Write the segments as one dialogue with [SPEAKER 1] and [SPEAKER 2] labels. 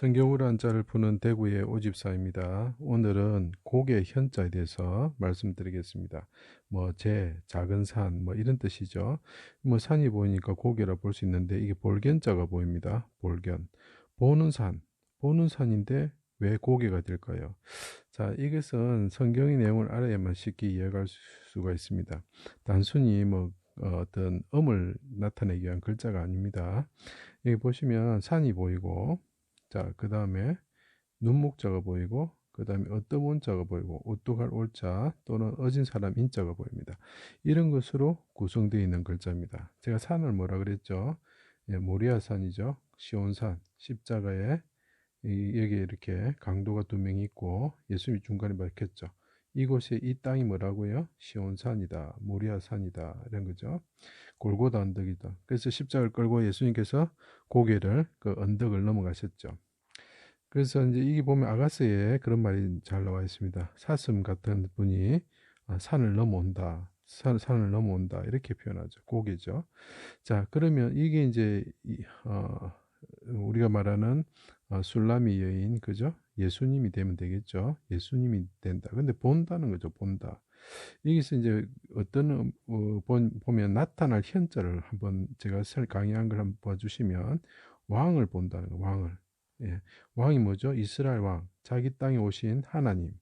[SPEAKER 1] 성경으로 한자를 푸는 대구의 오집사입니다. 오늘은 고개 현자에 대해서 말씀드리겠습니다. 작은 산, 이런 뜻이죠. 산이 보이니까 고개라 볼 수 있는데 이게 볼견자가 보입니다. 볼견. 보는 산, 보는 산인데 왜 고개가 될까요? 자, 이것은 성경의 내용을 알아야만 쉽게 이해할 수가 있습니다. 단순히 어떤 음을 나타내기 위한 글자가 아닙니다. 여기 보시면 산이 보이고, 자, 그 다음에 눈목자가 보이고, 그 다음에 어떠문자가 보이고, 오뚝할 올자 또는 어진 사람 인자가 보입니다. 이런 것으로 구성되어 있는 글자입니다. 제가 산을 뭐라 그랬죠? 예, 모리아산이죠. 시온산, 십자가에 여기에 이렇게 강도가 두 명이 있고 예수님이 중간에 박혔죠. 이곳에 이 땅이 뭐라고요? 시온산이다, 모리아산이다, 이런 거죠. 골고다 언덕이다. 그래서 십자가를 끌고 예수님께서 고개를 그 언덕을 넘어가셨죠. 그래서 이제 이게 보면 아가스에 그런 말이 잘 나와 있습니다. 사슴 같은 분이 산을 넘어온다. 산을 넘어온다. 이렇게 표현하죠. 고개죠. 자, 그러면 이게 이제 우리가 말하는 술라미 여인, 그죠? 예수님이 되면 되겠죠. 예수님이 된다. 근데 본다는 거죠. 본다. 여기서 이제 보면 나타날 현자를 한번 제가 강의한 걸 한번 봐주시면 왕을 본다는 거, 왕을. 예. 왕이 뭐죠? 이스라엘 왕, 자기 땅에 오신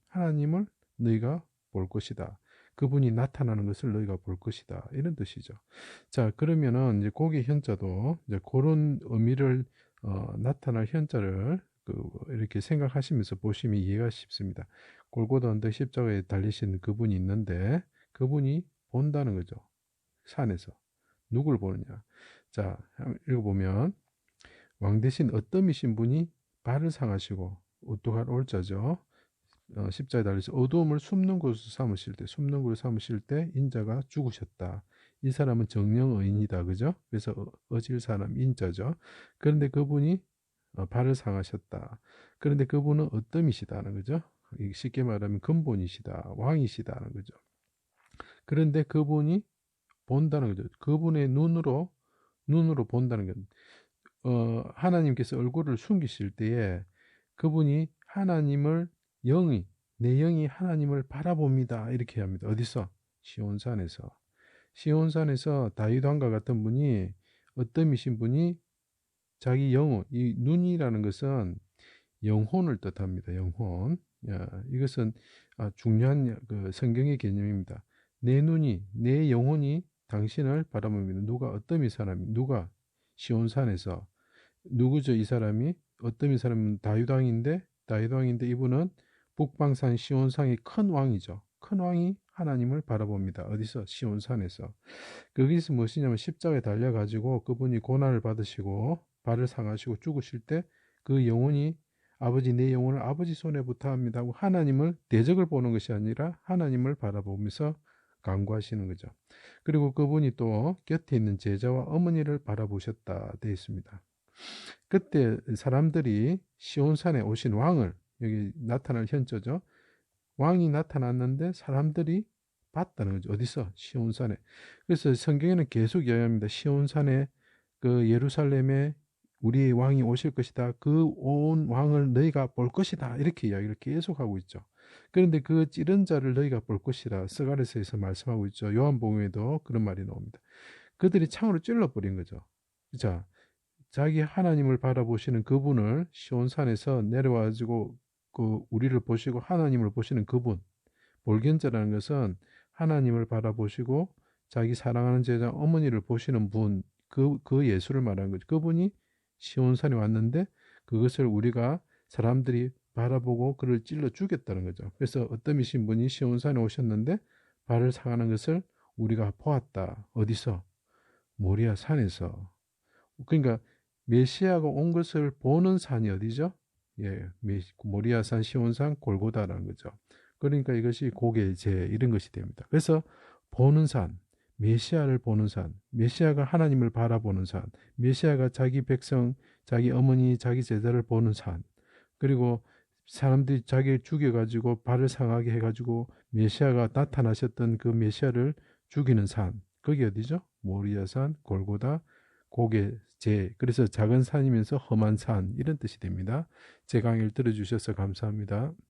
[SPEAKER 1] 하나님을 너희가 볼 것이다. 그분이 나타나는 것을 너희가 볼 것이다. 이런 뜻이죠. 자, 그러면은 이제 고기 현자도 이제 그런 의미를 나타날 현자를 이렇게 생각하시면서 보시면 이해가 쉽습니다. 골고다 언덕 십자가에 달리신 그분이 있는데 그분이 본다는 거죠. 산에서. 누굴 보느냐. 자, 읽어보면 왕 대신 어떠미신 분이 발을 상하시고 우뚝할 올자죠. 십자에 달려서 어두움을 숨는 곳으로 삼으실 때 인자가 죽으셨다. 이 사람은 정령의인이다. 그죠? 그래서 어질 사람 인자죠. 그런데 그분이 발을 상하셨다. 그런데 그분은 어떠미시다는 거죠. 쉽게 말하면 근본이시다. 왕이시다는 거죠. 그런데 그분이 본다는 거죠. 그분의 눈으로 본다는 것. 하나님께서 얼굴을 숨기실 때에 그분이 내 영이 하나님을 바라봅니다. 이렇게 합니다. 어디서? 시온산에서. 시온산에서 다윗 왕과 같은 분이 어떠미신 분이 자기 영혼, 이 눈이라는 것은 영혼을 뜻합니다. 영혼. 이것은 중요한 그 성경의 개념입니다. 내 영혼이 당신을 바라봅니다. 어떠미 사람이, 누가? 시온산에서. 누구죠? 이 사람이? 어떠미 사람은 다윗 왕인데 이분은 북방산 시온산의 큰 왕이죠. 큰 왕이 하나님을 바라봅니다. 어디서? 시온산에서. 거기서 무엇이냐면 십자가에 달려가지고 그분이 고난을 받으시고 발을 상하시고 죽으실 때 그 영혼이 아버지, 내 영혼을 아버지 손에 부탁합니다 하고 하나님을, 대적을 보는 것이 아니라 하나님을 바라보면서 간구하시는 거죠. 그리고 그분이 또 곁에 있는 제자와 어머니를 바라보셨다 되어 있습니다. 그때 사람들이 시온산에 오신 왕을, 여기 나타날 현저죠. 왕이 나타났는데 사람들이 봤다는 거죠. 어디서? 시온산에. 그래서 성경에는 계속 이야기합니다. 시온산에 그 예루살렘에 우리의 왕이 오실 것이다. 그 온 왕을 너희가 볼 것이다. 이렇게 이야기를 계속하고 있죠. 그런데 그 찌른 자를 너희가 볼 것이라 스가랴서에서 말씀하고 있죠. 요한복음에도 그런 말이 나옵니다. 그들이 창으로 찔러버린 거죠. 자, 자기 하나님을 바라보시는 그분을 시온산에서 내려와가지고 그 우리를 보시고 하나님을 보시는 그분, 볼견자라는 것은 하나님을 바라보시고 자기 사랑하는 제자 어머니를 보시는 분, 그 예수를 말하는 거죠. 그분이 시온산에 왔는데 그것을 우리가 사람들이 바라보고 그를 찔러 죽였다는 거죠. 그래서 어떠미신 분이 시온산에 오셨는데 발을 상하는 것을 우리가 보았다. 어디서? 모리아 산에서. 그러니까 메시아가 온 것을 보는 산이 어디죠? 예, 모리아산, 시온산, 골고다라는 거죠. 그러니까 이것이 고개제 이런 것이 됩니다. 그래서 보는 산, 메시아를 보는 산, 메시아가 하나님을 바라보는 산, 메시아가 자기 백성, 자기 어머니, 자기 제자를 보는 산, 그리고 사람들이 자기를 죽여가지고 발을 상하게 해가지고 메시아가 나타나셨던 그 메시아를 죽이는 산, 그게 어디죠? 모리아산, 골고다, 고개 그래서 작은 산이면서 험한 산 이런 뜻이 됩니다. 제 강의를 들어주셔서 감사합니다.